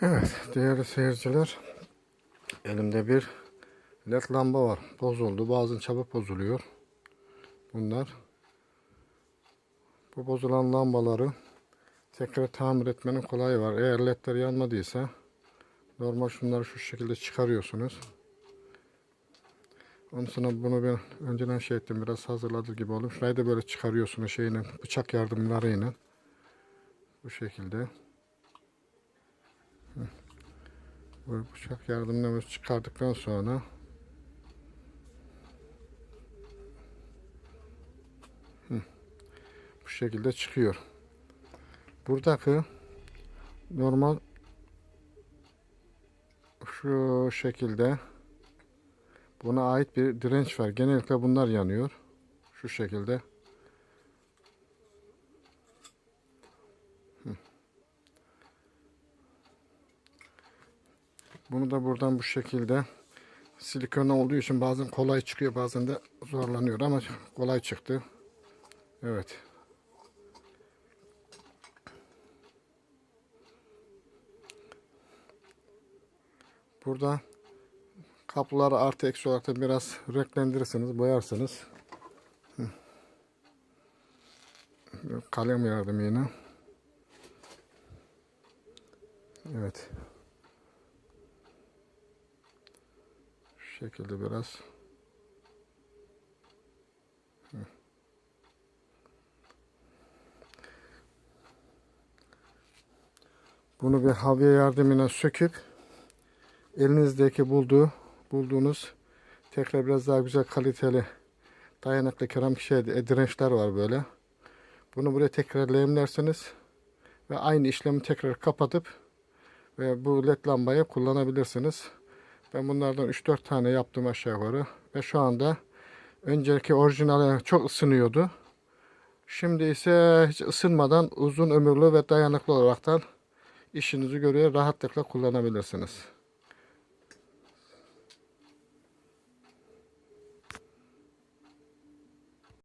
Evet değerli seyirciler, elimde bir led lamba var. Bozuldu. Bazen çabuk bozuluyor. Bunlar. Bu bozulan lambaları tekrar tamir etmenin kolayı var. Eğer ledler yanmadıysa normal şunları şu şekilde çıkarıyorsunuz. Ondan sonra bunu ben önceden şey ettim, biraz hazırladığı gibi oldum. Şurayı da böyle çıkarıyorsunuz şeyle, bıçak yardımlarıyla. Bu şekilde. Bu bıçak yardımını çıkardıktan sonra bu şekilde çıkıyor. Buradaki normal şu şekilde buna ait bir direnç var. Genellikle bunlar yanıyor. Şu şekilde. Bunu da buradan bu şekilde, silikon olduğu için bazen kolay çıkıyor, bazen de zorlanıyor ama kolay çıktı. Evet. Burada kapıları artı eksi olarak da biraz renklendirirsiniz, boyarsınız. Kalem yardımıyla. Evet. Şu şekilde biraz. Bunu bir havya yardımıyla söküp elinizdeki bulduğunuz tekrar biraz daha güzel kaliteli dayanıklı keramik dirençler var böyle. Bunu buraya tekrar lehimlersiniz ve aynı işlemi tekrar kapatıp ve bu led lambayı kullanabilirsiniz. Ben bunlardan 3-4 tane yaptım aşağı yukarı ve şu anda önceki orijinali çok ısınıyordu. Şimdi ise hiç ısınmadan uzun ömürlü ve dayanıklı olaraktan işinizi görüyor, rahatlıkla kullanabilirsiniz.